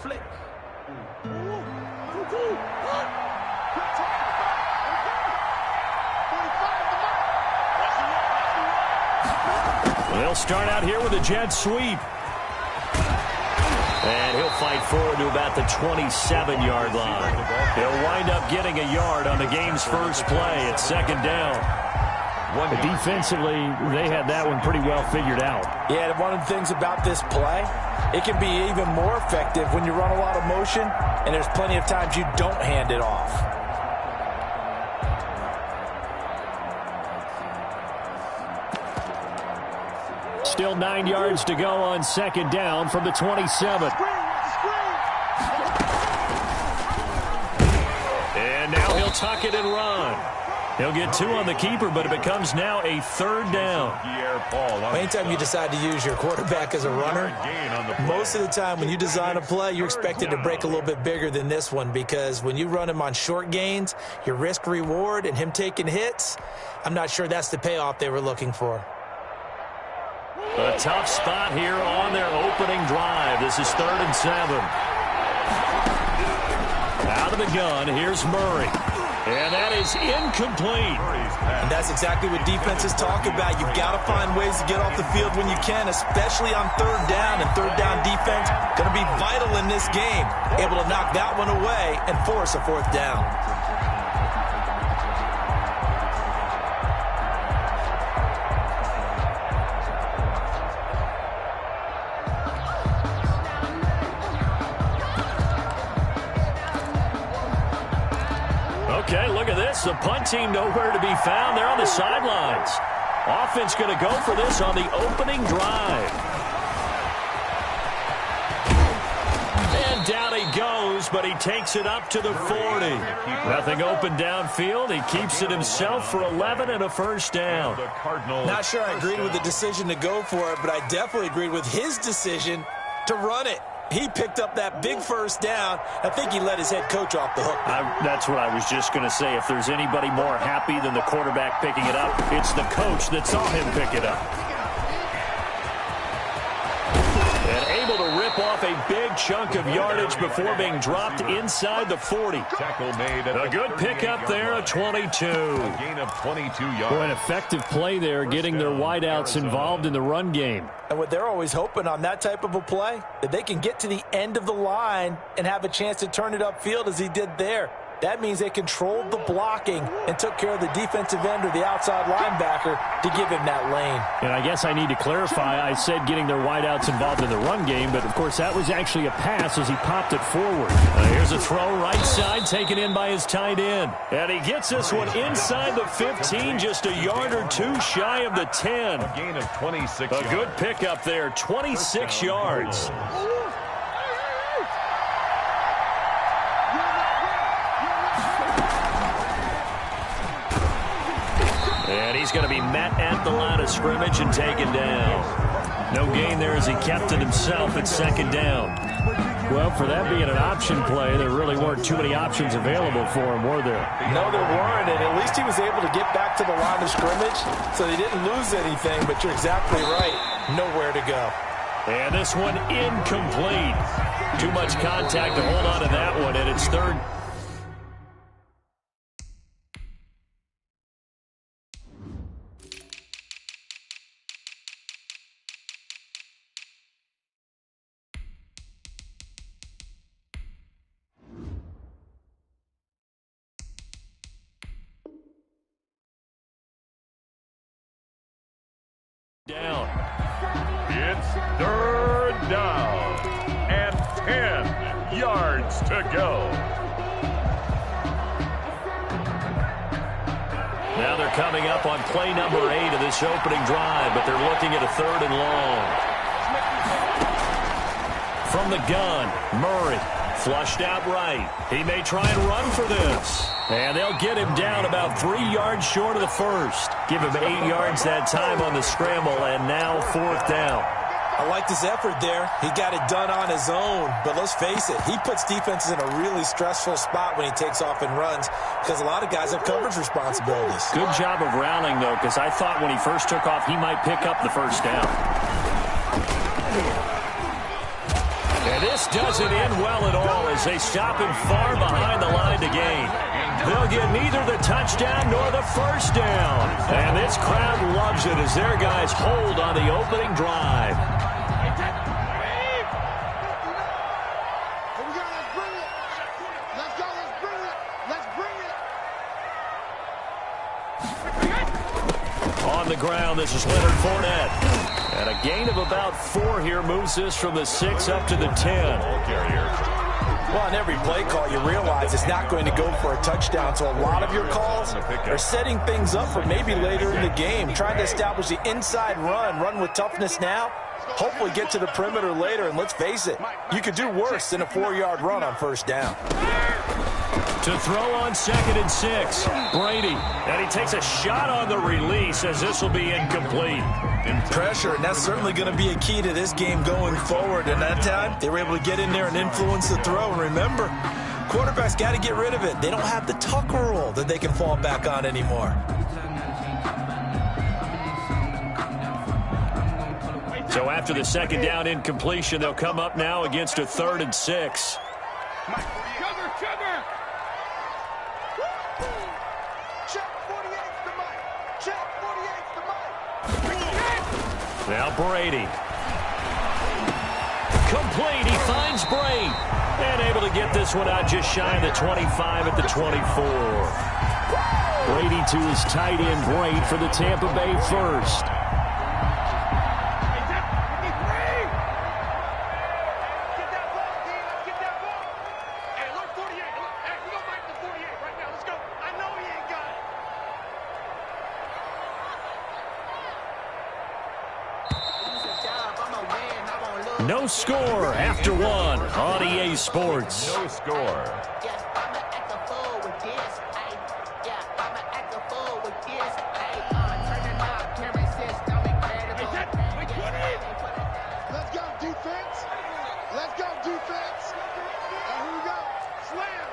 flick. They'll start out here with a jet sweep. And he'll fight forward to about the 27-yard line. He'll wind up getting a yard on the game's first play at second down. Defensively, they had that one pretty well figured out. Yeah, one of the things about this play, it can be even more effective when you run a lot of motion, and there's plenty of times you don't hand it off. Still 9 yards to go on second down from the 27. And now he'll tuck it and run. He'll get 2 on the keeper, but it becomes now a third down. Anytime you decide to use your quarterback as a runner, most of the time when you design a play, you're expected to break a little bit bigger than this one, because when you run him on short gains, your risk-reward and him taking hits, I'm not sure that's the payoff they were looking for. A tough spot here on their opening drive. This is 3rd and 7. Out of the gun, here's Murray. And that is incomplete. And that's exactly what defenses talk about. You've got to find ways to get off the field when you can, especially on third down. And third down defense going to be vital in this game. Able to knock that one away and force a 4th down. Okay, look at this. The punt team nowhere to be found. They're on the sidelines. Offense going to go for this on the opening drive. And down he goes, but he takes it up to the 40. Nothing open downfield. He keeps it himself for 11 and a first down. Not sure I agreed with the decision to go for it, but I definitely agreed with his decision to run it. He picked up that big first down. I think he let his head coach off the hook. That's what I was just going to say. If there's anybody more happy than the quarterback picking it up, it's the coach that saw him pick it up. And able to rip off a big chunk of yardage before being dropped inside the 40. A good pickup there, a 22. A gain of 22 yards. Boy, an effective play there, getting their wideouts involved in the run game. And what they're always hoping on that type of a play, that they can get to the end of the line and have a chance to turn it upfield as he did there. That means they controlled the blocking and took care of the defensive end or the outside linebacker to give him that lane. And I guess I need to clarify, I said getting their wideouts involved in the run game, but of course that was actually a pass as he popped it forward. Here's a throw right side, taken in by his tight end. And he gets this one inside the 15, just a yard or 2 shy of the 10. A gain of 26 yards. A good pickup there, 26 yards. And he's going to be met at the line of scrimmage and taken down. No gain there as he kept it himself at second down. Well, for that being an option play, there really weren't too many options available for him, were there? No, there weren't, and at least he was able to get back to the line of scrimmage, so they didn't lose anything, but you're exactly right. Nowhere to go. And this one incomplete. Too much contact to hold on to that one, and it's third. Down. It's third down and 10 yards to go. Now they're coming up on play number 8 of this opening drive, but they're looking at a 3rd and long. From the gun, Murray flushed out right. He may try and run for this. And they'll get him down about 3 yards short of the first. Give him 8 yards that time on the scramble, and now 4th down. I liked his effort there. He got it done on his own. But let's face it, he puts defenses in a really stressful spot when he takes off and runs because a lot of guys have coverage responsibilities. Good job of rallying, though, because I thought when he first took off, he might pick up the first down. And this doesn't end well at all as they stop him far behind the line to gain. They'll get neither the touchdown nor the first down. And this crowd loves it as their guys hold on the opening drive. On the ground, this is Leonard Fournette. And a gain of about 4 here moves this from the 6 up to the 10. Well, on every play call, you realize it's not going to go for a touchdown. So a lot of your calls are setting things up for maybe later in the game, trying to establish the inside run with toughness now, hopefully get to the perimeter later. And let's face it, you could do worse than a 4-yard run on first down. To throw on 2nd and 6, Brady. And he takes a shot on the release as this will be incomplete. Pressure, and that's certainly going to be a key to this game going forward. And that time, they were able to get in there and influence the throw. And remember, quarterbacks got to get rid of it. They don't have the tucker rule that they can fall back on anymore. So after the 2nd down incompletion, they'll come up now against a 3rd and 6. Now Brady. Complete. He finds Brady. And able to get this one out just shy of the 25 at the 24. Brady to his tight end, Brady, for the Tampa Bay first. No score after 1 on EA Sports. No score. Let's go, defense. Let's go, defense. And here we go. Slam.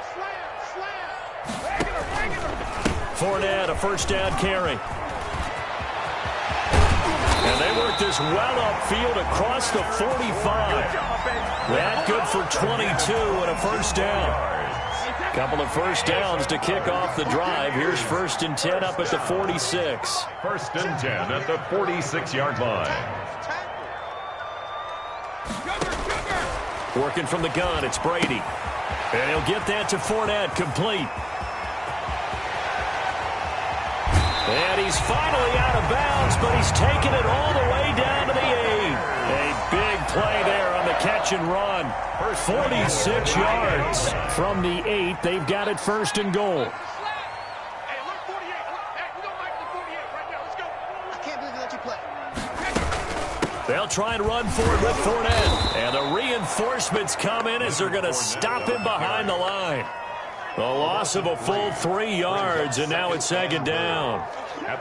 Fournette, a first down carry. And they work this well upfield across the 45. That good for 22 and a first down. Couple of first downs to kick off the drive. Here's 1st and 10 up at the 46. 1st and 10 at the 46-yard line. Working from the gun, it's Brady. And he'll get that to Fournette, complete. And he's finally out of bounds, but he's taken it all the way down to the 8. A big play there on the catch and run. 46 yards from the 8. They've got it 1st and goal. They'll try and run for it with Fournette. And the reinforcements come in as they're going to stop him behind the line. The loss of a full 3 yards, and now it's 2nd down.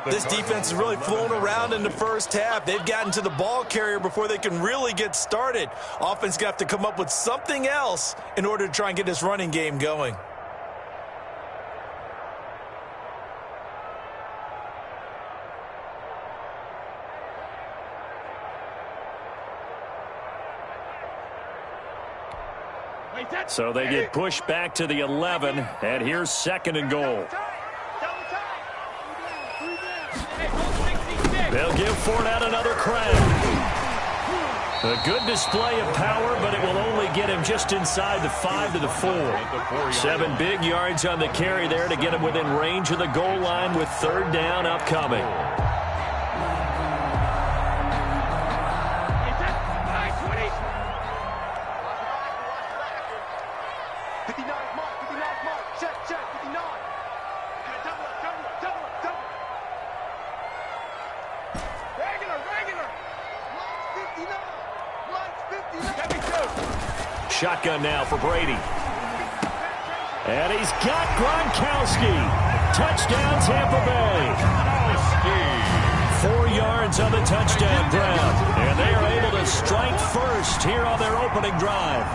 This defense has really flown around in the first half. They've gotten to the ball carrier before they can really get started. Offense got to come up with something else in order to try and get this running game going. So they get pushed back to the 11, and here's 2nd and goal. They'll give Fournette another crack. A good display of power, but it will only get him just inside the 5 to the 4. 7 big yards on the carry there to get him within range of the goal line with 3rd down upcoming. Shotgun now for Brady. And he's got Gronkowski. Touchdown, Tampa Bay. 4 yards on the touchdown ground. And they are able to strike first here on their opening drive.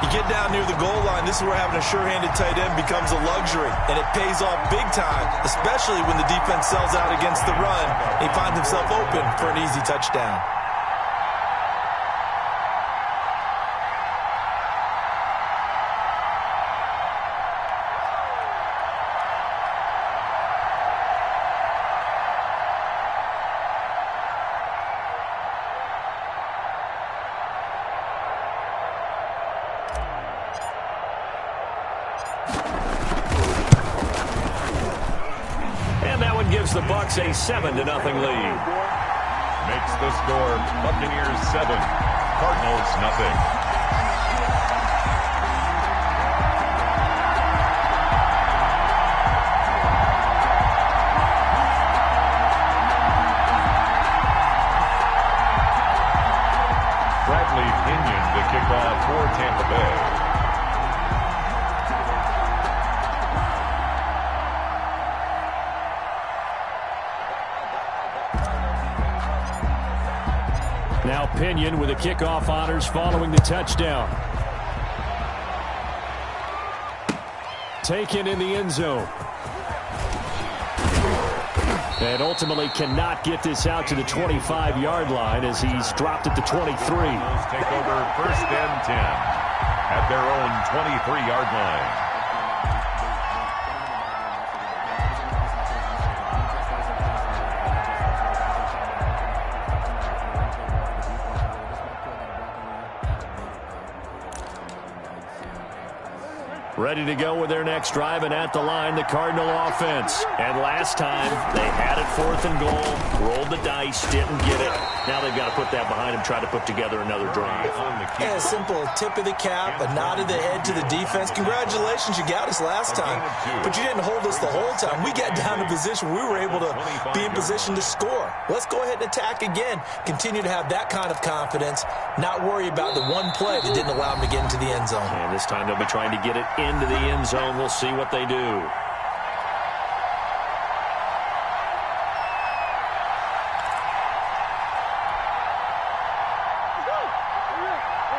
You get down near the goal line, this is where having a sure-handed tight end becomes a luxury. And it pays off big time, especially when the defense sells out against the run. He finds himself open for an easy touchdown. gives the Bucs a 7-0 lead. Makes the score Buccaneers 7, Cardinals nothing. Kickoff for Tampa Bay. Now Pinion with the kickoff honors following the touchdown. Taken in the end zone. And ultimately cannot get this out to the 25-yard line as he's dropped at the 23. Take over 1st and 10 at their own 23-yard line. Ready to go with their next drive, and at the line, the Cardinal offense. And last time, they had it 4th and goal, rolled the dice, didn't get it. Now they've got to put that behind them, try to put together another drive. Yeah, a simple tip of the cap, a nod of the head to the defense. Congratulations, you got us last time. But you didn't hold us the whole time. We got down to position. We were able to be in position to score. Let's go ahead and attack again. Continue to have that kind of confidence, not worry about the one play that didn't allow them to get into the end zone. And this time they'll be trying to get it into the end zone. We'll see what they do.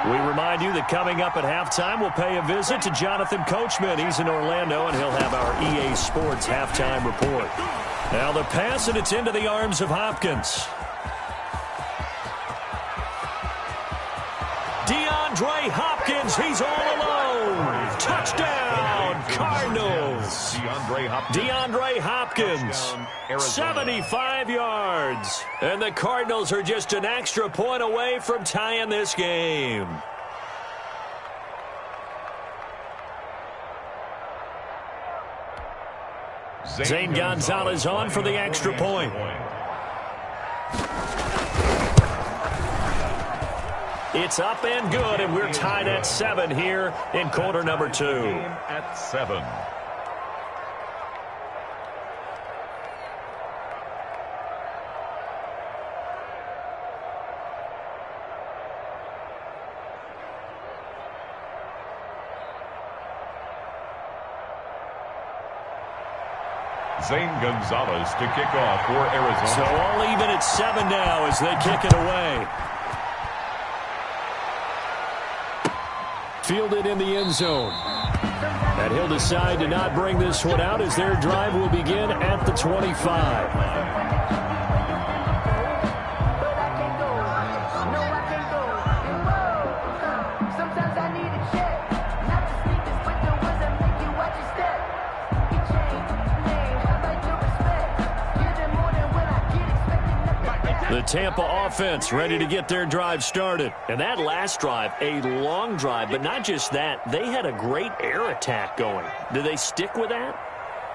We remind you that coming up at halftime, we'll pay a visit to Jonathan Coachman. He's in Orlando, and he'll have our EA Sports halftime report. Now the pass, and it's into the arms of Hopkins. DeAndre Hopkins, he's all alone. Touchdown, Cardinals. DeAndre Hopkins, 75 yards. And the Cardinals are just an extra point away from tying this game. Zane Gonzalez on for the extra point. It's up and good, and we're tied at 7 here in quarter number 2. At 7. Zane Gonzalez to kick off for Arizona. So all even at 7 now as they kick it away. Fielded in the end zone. And he'll decide to not bring this one out as their drive will begin at the 25. The Tampa offense ready to get their drive started. And that last drive, a long drive, but not just that. They had a great air attack going. Do they stick with that?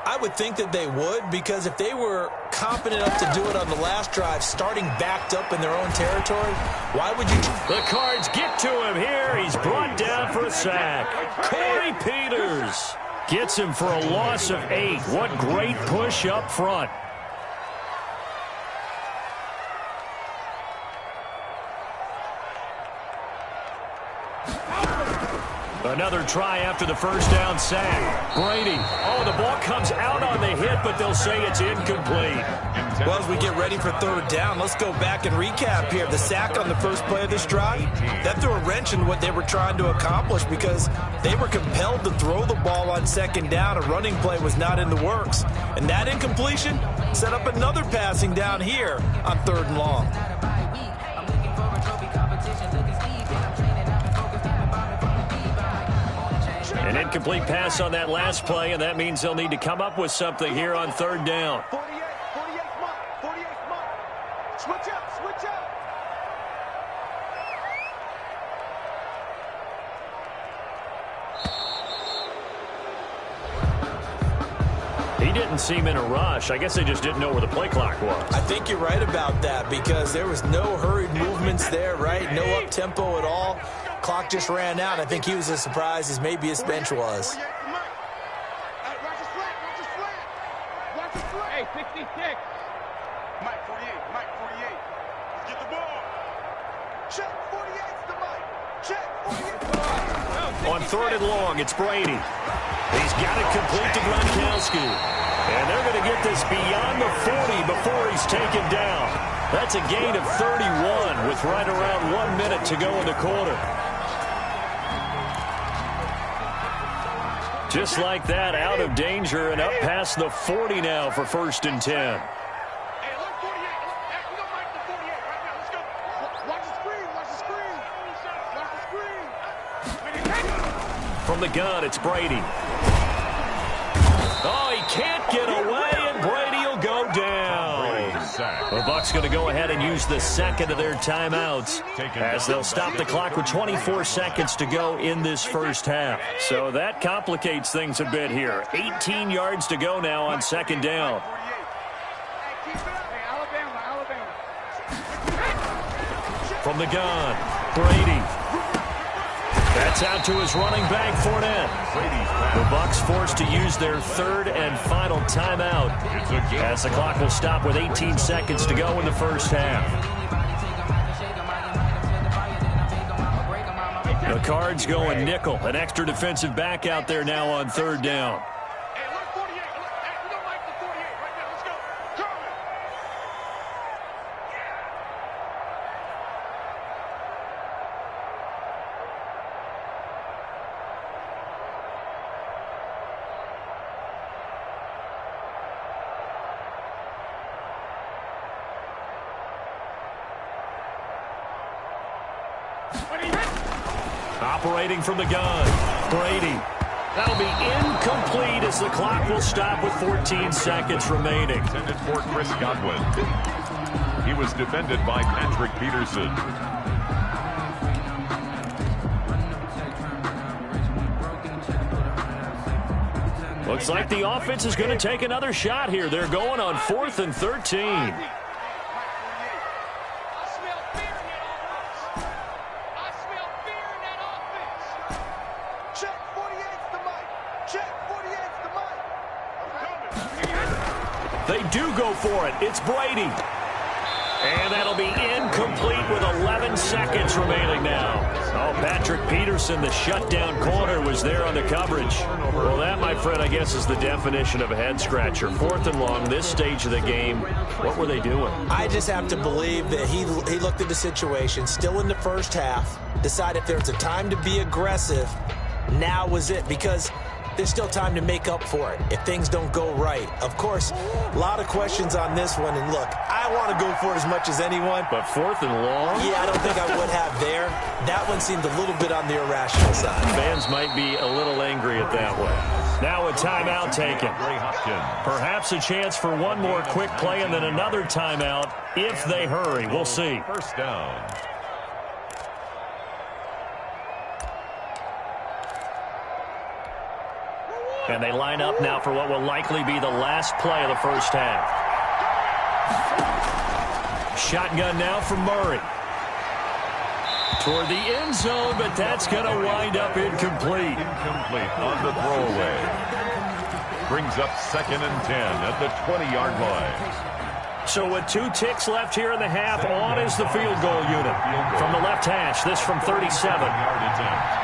I would think that they would, because if they were confident enough to do it on the last drive, starting backed up in their own territory, why would you? The Cards get to him here. He's brought down for a sack. Corey Peters gets him for a loss of 8. What great push up front. Another try after the first down sack. Brady. Oh, the ball comes out on the hit, but they'll say it's incomplete. Well, as we get ready for third down, let's go back and recap here. The sack on the first play of this drive, that threw a wrench in what they were trying to accomplish because they were compelled to throw the ball on second down. A running play was not in the works. And that incompletion set up another passing down here on 3rd and long. An incomplete pass on that last play, and that means they'll need to come up with something here on 3rd down. 48 mark. Switch up. He didn't seem in a rush. I guess they just didn't know where the play clock was. I think you're right about that because there was no hurried movements there, right? No up-tempo at all. Clock just ran out. I think he was as surprised as maybe his bench was. Hey, 66. Mike 48, Mike 48. Let's get the ball. Check 48's the Mike. Check 48. On 3rd and long, it's Brady. He's got it complete to Gronkowski. And they're going to get this beyond the 40 before he's taken down. That's a gain of 31 with right around 1 minute to go in the quarter. Just like that, out of danger and up past the 40 now for 1st and 10. Hey, look, 48. We don't like the 48 right now. Let's go. Watch the screen. Watch the screen. Watch the screen. From the gun, it's Brady. Oh, he can't get away, and Brady will go down. The Bucs going to go ahead and use the second of their timeouts as they'll stop the clock with 24 seconds to go in this first half. So that complicates things a bit here. 18 yards to go now on 2nd down. From the gun, Brady. That's out to his running back, Fournette. The Bucs forced to use their 3rd and final timeout as the clock will stop with 18 seconds to go in the first half. The Cards going nickel, an extra defensive back out there now on 3rd down. Hey, look, 48. We don't like the 48 right now. Let's go. Operating from the gun, Brady. That'll be incomplete as the clock will stop with 14 seconds remaining. Intended for Chris Godwin. He was defended by Patrick Peterson. Looks like the offense is going to take another shot here. They're going on 4th and 13. They do go for it. It's Brady. And that'll be incomplete with 11 seconds remaining now. Oh, Patrick Peterson, the shutdown corner, was there on the coverage. Well, that, my friend, I guess is the definition of a head-scratcher. 4th and long, this stage of the game. What were they doing? I just have to believe that he looked at the situation, still in the first half, decided if there's a time to be aggressive, now was it, because there's still time to make up for it if things don't go right. Of course, a lot of questions on this one, and look, I want to go for it as much as anyone. But 4th and long? Yeah, I don't think I would have there. That one seemed a little bit on the irrational side. Fans might be a little angry at that one. Now a timeout taken. Perhaps a chance for one more quick play and then another timeout if they hurry. We'll see. 1st down. And they line up now for what will likely be the last play of the first half. Shotgun now from Murray. Toward the end zone, but that's going to wind up incomplete. Incomplete on the throwaway. Brings up 2nd and 10 at the 20-yard line. So with 2 ticks left here in the half, on is the field goal unit. From the left hash, this from 37. 7-yard attempt.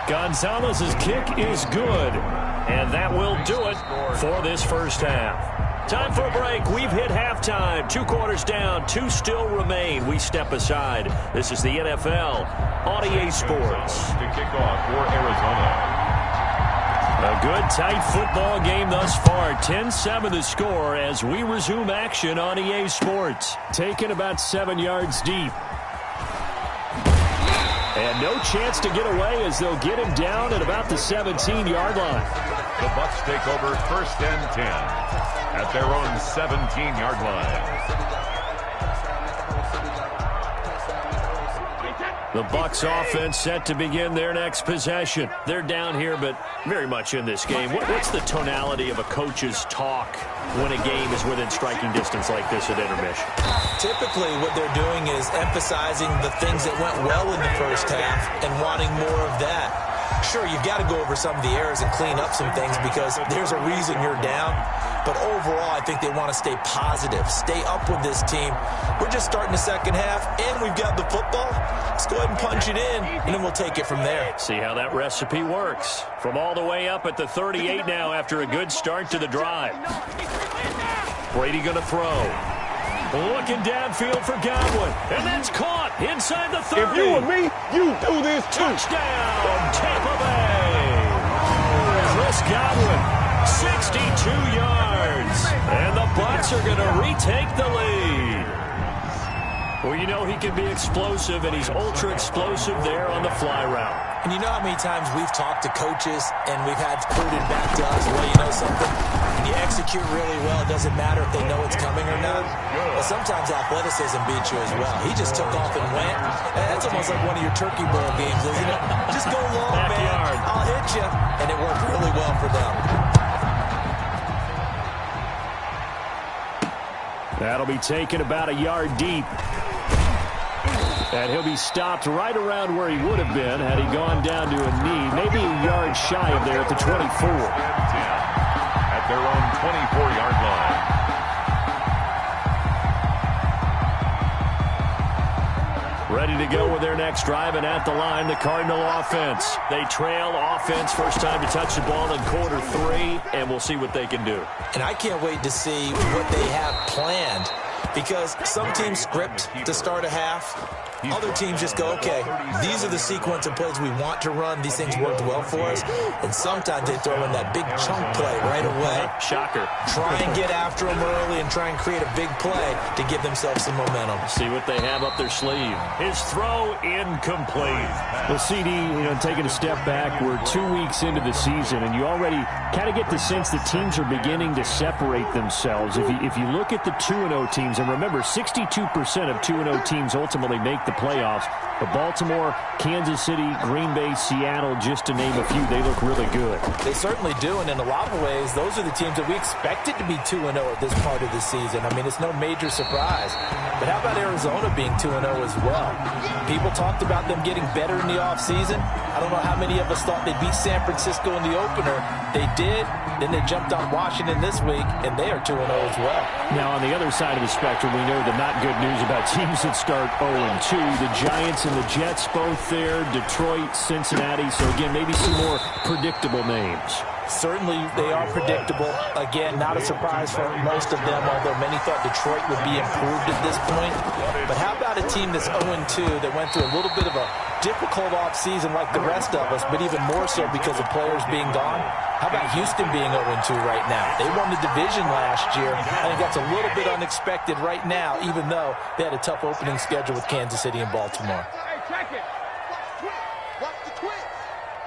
Gonzalez's kick is good, and that will do it for this first half. Time for a break. We've hit halftime. 2 quarters down, 2 still remain. We step aside. This is the NFL on EA Sports. To kick off for Arizona. A good, tight football game thus far. 10-7 the score as we resume action on EA Sports. Taken about 7 yards deep. And no chance to get away as they'll get him down at about the 17-yard line. The Bucs take over 1st and 10 at their own 17-yard line. The Bucs offense set to begin their next possession. They're down here, but very much in this game. What's the tonality of a coach's talk when a game is within striking distance like this at intermission? Typically, what they're doing is emphasizing the things that went well in the first half and wanting more of that. Sure, you've got to go over some of the errors and clean up some things because there's a reason you're down. But overall, I think they want to stay positive, stay up with this team. We're just starting the second half, and we've got the football. Let's go ahead and punch it in, and then we'll take it from there. See how that recipe works. From all the way up at the 38 now after a good start to the drive. Brady going to throw. Looking downfield for Godwin. And that's caught inside the 30. If you were me, you do this too. Touchdown, Tampa Bay. Chris Godwin, 62 yards. And the Bucs are going to retake the lead. Well, you know he can be explosive, and he's ultra-explosive there on the fly route. And you know how many times we've talked to coaches and we've had quoted back to us, well, you know something? When you execute really well, it doesn't matter if they know it's coming or not. Well, sometimes athleticism beats you as well. He just took off and went. That's almost like one of your Turkey Bowl games, isn't it? Just go long, man. I'll hit you. And it worked really well for them. That'll be taken about a yard deep. And he'll be stopped right around where he would have been had he gone down to a knee, maybe a yard shy of there at the 24. At their own 24-yard line. Ready to go with their next drive, and at the line, the Cardinal offense. They trail offense, first time to touch the ball in quarter 3, and we'll see what they can do. And I can't wait to see what they have planned, because some teams script to start a half. Other teams just go, okay, these are the sequence of plays we want to run. These things worked well for us. And sometimes they throw in that big chunk play right away. Shocker. Try and get after them early and try and create a big play to give themselves some momentum. See what they have up their sleeve. His throw incomplete. Well, CD, taking a step back, we're 2 weeks into the season, and you already kind of get the sense that teams are beginning to separate themselves. If you look at the 2-0 teams, and remember, 62% of 2-0 teams ultimately make the playoffs. But Baltimore, Kansas City, Green Bay, Seattle, just to name a few, they look really good. They certainly do, and in a lot of ways, those are the teams that we expected to be 2-0 at this part of the season. I mean, it's no major surprise. But how about Arizona being 2-0 as well? People talked about them getting better in the offseason. I don't know how many of us thought they'd beat San Francisco in the opener. They did. Then they jumped on Washington this week, and they are 2-0 as well. Now, on the other side of the spectrum, we know the not good news about teams that start 0-2. The Giants and the Jets both there, Detroit, Cincinnati. So, again, maybe some more predictable names. Certainly, they are predictable. Again, not a surprise for most of them, although many thought Detroit would be improved at this point. But how about a team that's 0-2 that went through a little bit of a difficult offseason like the rest of us, but even more so because of players being gone? How about Houston being 0-2 right now? They won the division last year. I think that's a little bit unexpected right now, even though they had a tough opening schedule with Kansas City and Baltimore. Hey, check it. Watch the twist.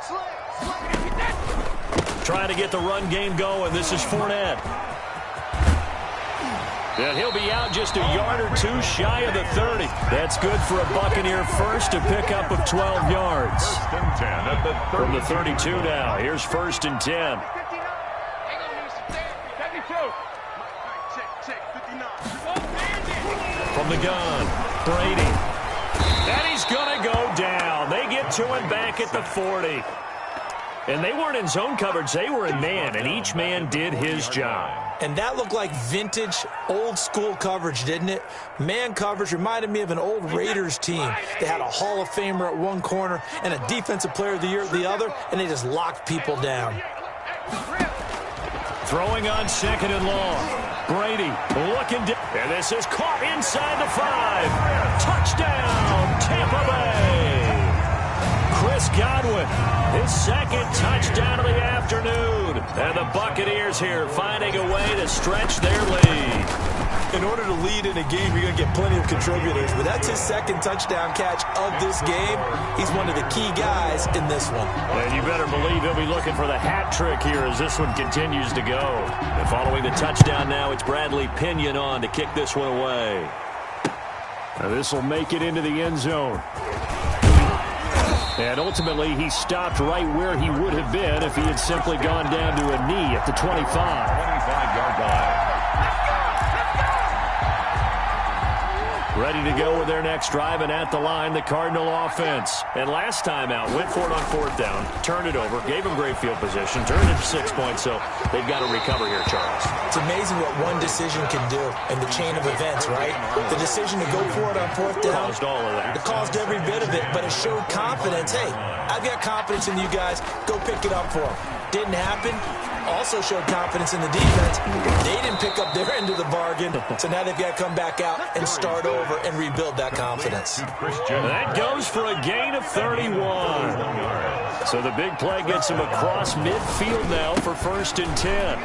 Slay. Trying to get the run game going. This is Fournette. And he'll be out just a yard or two shy of the 30. That's good for a Buccaneer first, a pickup of 12 yards. First and 10 at the 32. From the 32 now. Here's first and 10. From the gun, Brady. And he's going to go down. They get to him back at the 40. And they weren't in zone coverage. They were in man, and each man did his job. And that looked like vintage, old-school coverage, didn't it? Man coverage reminded me of an old Raiders team. They had a Hall of Famer at one corner and a Defensive Player of the Year at the other, and they just locked people down. Throwing on second and long. Brady looking down. And this is caught inside the 5. Touchdown, Tampa Bay. Chris Godwin, his second touchdown of the afternoon. And the Buccaneers here finding a way to stretch their lead. In order to lead in a game, you're going to get plenty of contributors. But that's his second touchdown catch of this game. He's one of the key guys in this one. And you better believe he'll be looking for the hat trick here as this one continues to go. And following the touchdown now, it's Bradley Pinion on to kick this one away. Now this will make it into the end zone. And ultimately, he stopped right where he would have been if he had simply gone down to a knee at the 25. 25-yard line. Ready to go with their next drive, and at the line, the Cardinal offense. And last time out, went for it on 4th down, turned it over, gave them great field position, turned it to 6 points, so they've got to recover here, Charles. It's amazing what one decision can do in the chain of events, right? The decision to go for it on 4th down. Caused all of that. It caused every bit of it, but it showed confidence. Hey, I've got confidence in you guys. Go pick it up for them. Didn't happen. Also showed confidence in the defense. They didn't pick up their end of the bargain, so now they've got to come back out and start over and rebuild that confidence. That goes for a gain of 31. So the big play gets him across midfield now for 1st and 10.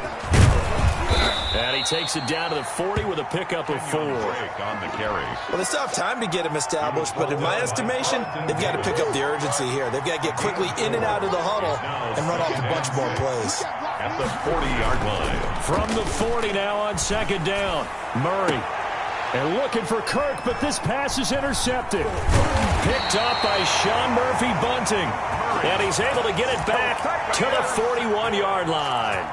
And he takes it down to the 40 with a pickup of 4. Well, they still have time to get him established, but in my estimation, they've got to pick up the urgency here. They've got to get quickly in and out of the huddle and run off a bunch more plays. At the 40-yard line. From the 40 now on 2nd down. Murray. And looking for Kirk, but this pass is intercepted. Picked up by Sean Murphy Bunting. And he's able to get it back to the 41-yard line.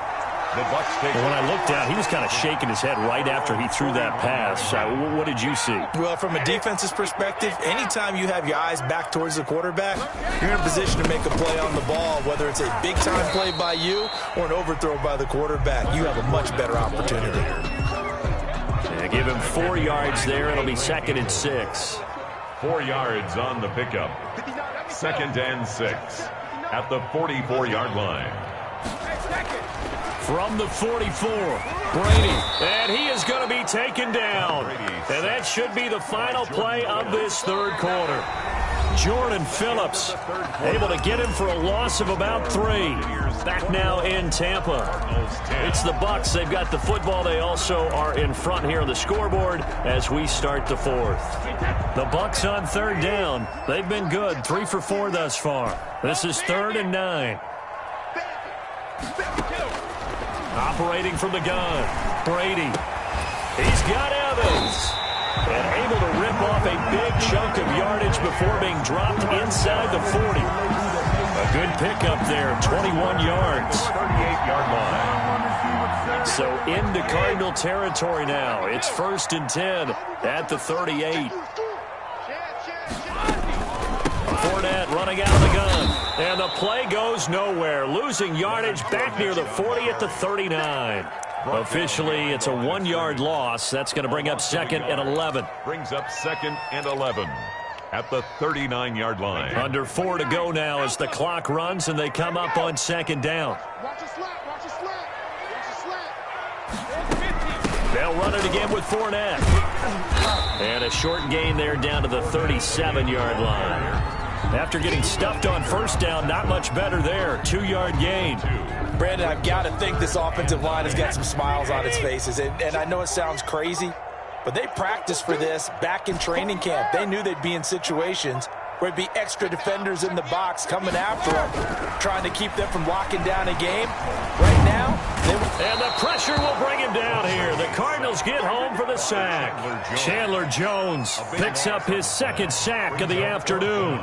When I looked down, he was kind of shaking his head right after he threw that pass. What did you see? Well, from a defense's perspective, anytime you have your eyes back towards the quarterback, you're in a position to make a play on the ball, whether it's a big-time play by you or an overthrow by the quarterback. You have a much better opportunity. Yeah, give him 4 yards there. It'll be 2nd and 6. 4 yards on the pickup. 2nd and 6 at the 44-yard line. From the 44, Brady, and he is going to be taken down. And that should be the final play of this 3rd quarter. Jordan Phillips able to get him for a loss of about 3. Back now in Tampa. It's the Bucs. They've got the football. They also are in front here on the scoreboard as we start the 4th. The Bucs on 3rd down. They've been good. 3 for 4 thus far. This is 3rd and 9. Operating from the gun, Brady. He's got Evans. And able to rip off a big chunk of yardage before being dropped inside the 40. A good pickup there, 21 yards. 38-yard line. So into Cardinal territory now. It's 1st and 10 at the 38. Fournette running out of the gun. And the play goes nowhere. Losing yardage back near the 40 at the 39. Officially, it's a 1-yard loss. That's going to bring up 2nd and 11. Brings up 2nd and 11 at the 39-yard line. Under 4 to go now as the clock runs and they come up on 2nd down. They'll run it again with Fournette. And a short gain there down to the 37-yard line. After getting stuffed on 1st down, not much better there. 2-yard gain. Brandon, I've got to think this offensive line has got some smiles on its faces. And I know it sounds crazy, but they practiced for this back in training camp. They knew they'd be in situations where it'd be extra defenders in the box coming after them, trying to keep them from locking down a game. Right now, and the pressure will bring him down here. The Cardinals get home for the sack. Chandler Jones picks up his 2nd sack of the afternoon.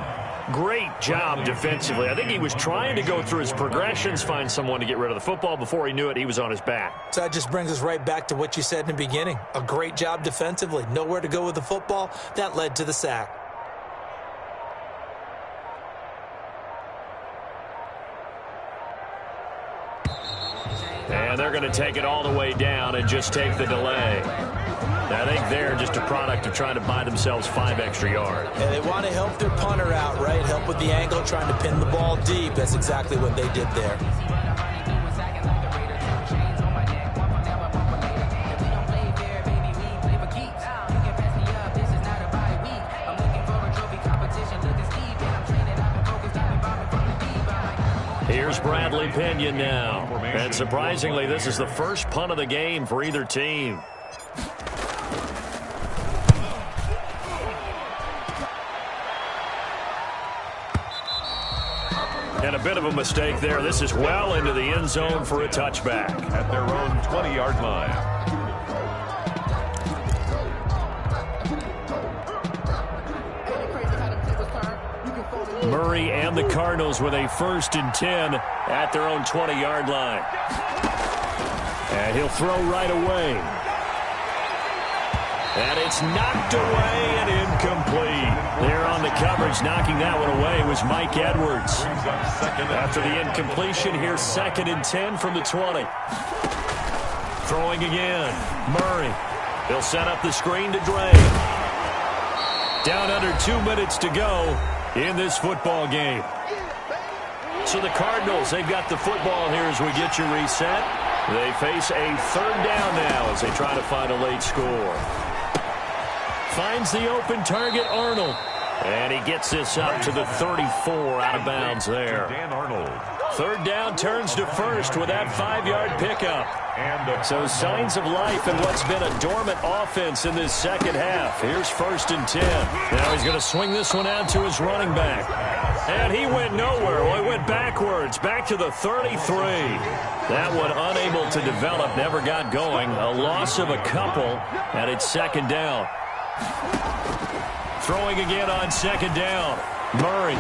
Great job defensively. I think he was trying to go through his progressions, find someone to get rid of the football. Before he knew it, he was on his back. So that just brings us right back to what you said in the beginning. A great job defensively. Nowhere to go with the football. That led to the sack. And they're going to take it all the way down and just take the delay. I think they're just a product of trying to buy themselves 5 extra yards. And they want to help their punter out, right? Help with the angle, trying to pin the ball deep. That's exactly what they did there. Here's Bradley Pinion now. And surprisingly, this is the first punt of the game for either team. And a bit of a mistake there. This is well into the end zone for a touchback. At their own 20-yard line. Murray and the Cardinals with a 1st and 10 at their own 20-yard line. And he'll throw right away. And it's knocked away and incomplete. There on the coverage, knocking that one away was Mike Edwards. After the incompletion, here's 2nd and 10 from the 20. Throwing again. Murray. He'll set up the screen to Dre. Down under 2 minutes to go in this football game. So the Cardinals, they've got the football here as we get you reset. They face a 3rd down now as they try to find a late score. Finds the open target, Arnold. And he gets this up to the 34 out of bounds there. Dan Arnold. 3rd down turns to 1st with that 5-yard pickup. So signs of life in what's been a dormant offense in this 2nd half. Here's 1st and 10. Now he's going to swing this one out to his running back. And he went nowhere. Well, he went backwards, back to the 33. That one unable to develop, never got going. A loss of a couple, and it's 2nd down. Throwing again on 2nd down. Murray.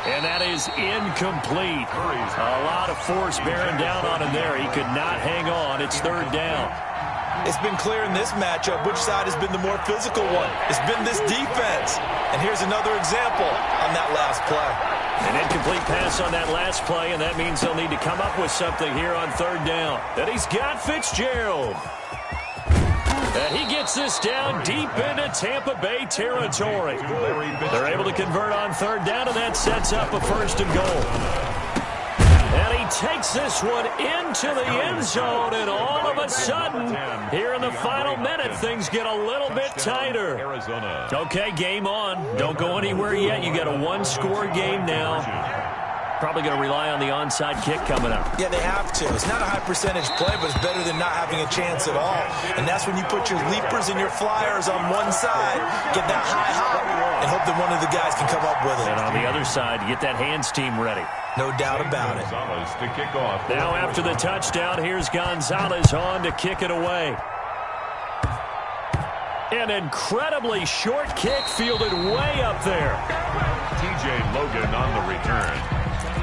And that is incomplete. A lot of force bearing down on him there. He could not hang on. It's 3rd down. It's been clear in this matchup which side has been the more physical one. It's been this defense. And here's another example on that last play. An incomplete pass on that last play, and that means they'll need to come up with something here on 3rd down. And he's got Fitzgerald. And he gets this down deep into Tampa Bay territory. They're able to convert on 3rd down, and that sets up a 1st and goal. And he takes this one into the end zone, and all of a sudden, here in the final minute, things get a little bit tighter. Okay, game on. Don't go anywhere yet. You got a 1-score game now. Probably going to rely on the onside kick coming up. Yeah, they have to. It's not a high percentage play, but it's better than not having a chance at all. And that's when you put your leapers and your flyers on one side, get that high hop, and hope that one of the guys can come up with it. And on the other side, you get that hands team ready. No doubt about it. To kick off. Now after the touchdown, here's Gonzalez on to kick it away. An incredibly short kick fielded way up there. TJ Logan on the return.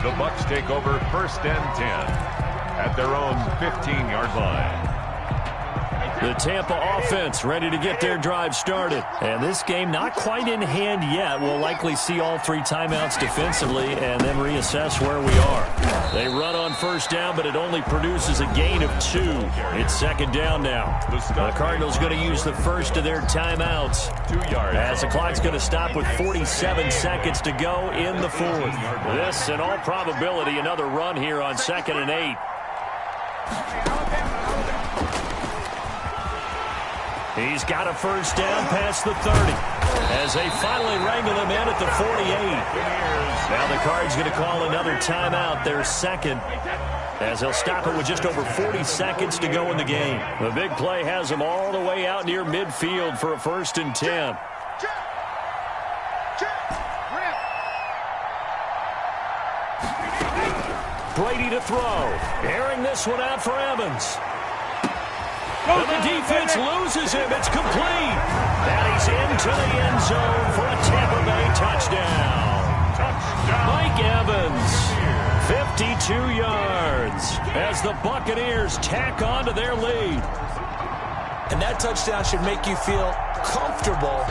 The Bucs take over 1st and 10 at their own 15-yard line. The Tampa offense ready to get their drive started. And this game not quite in hand yet. We'll likely see all 3 timeouts defensively and then reassess where we are. They run on 1st down, but it only produces a gain of 2. It's 2nd down now. The Cardinals going to use the first of their timeouts 2 yards. as the clock's going to stop with 47 seconds to go in the 4th. This, in all probability, another run here on 2nd and 8. He's got a 1st down past the 30 as they finally wrangle him in at the 48. Now the Cards going to call another timeout, their 2nd, as they'll stop it with just over 40 seconds to go in the game. The big play has them all the way out near midfield for a 1st and 10. Brady to throw. Airing this one out for Evans. And the defense loses him. It's complete. And he's into the end zone for a Tampa Bay touchdown. Mike Evans, 52 yards, as the Buccaneers tack on to their lead. And that touchdown should make you feel comfortable.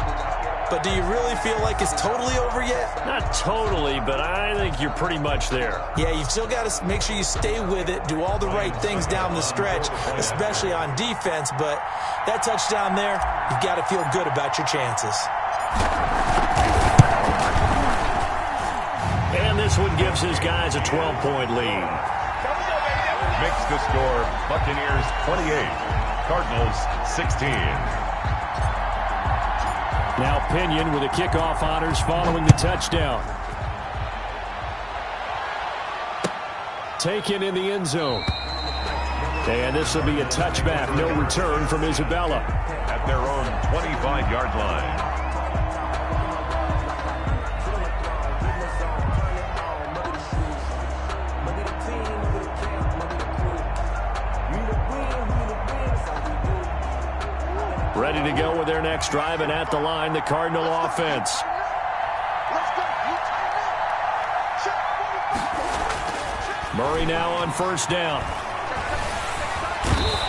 But do you really feel like it's totally over yet? Not totally, but I think you're pretty much there. Yeah, you've still got to make sure you stay with it, do all the right things down the stretch, especially on defense. But that touchdown there, you've got to feel good about your chances. And this one gives his guys a 12-point lead. Makes the score Buccaneers 28, Cardinals 16. Now Pinion with the kickoff honors following the touchdown. Taken in the end zone. And this will be a touchback, no return from Isabella. At their own 25-yard line. Ready to go with their next drive, and at the line, the Cardinal offense. Murray now on first down.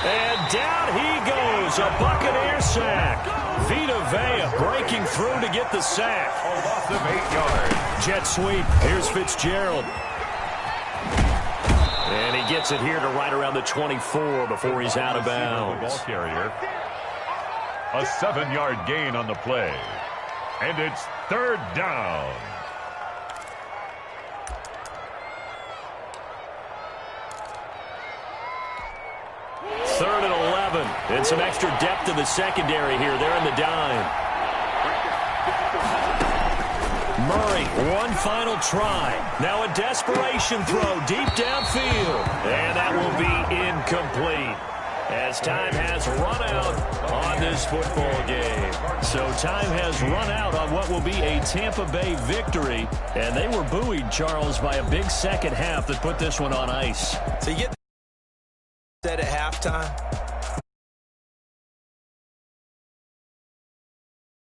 And down he goes, a Buccaneer sack. Vita Vea breaking through to get the sack. A loss of 8 yards. Jet sweep. Here's Fitzgerald. And he gets it here to right around the 24 before he's out of bounds. Ball carrier. A 7-yard gain on the play. And it's third down. Third and 11. And some extra depth in the secondary here. They're in the dime. Murray, one final try. Now a desperation throw deep downfield. And that will be incomplete, as time has run out on this football game. So time has run out on what will be a Tampa Bay victory. And they were buoyed, Charles, by a big second half that put this one on ice. So you get said at halftime,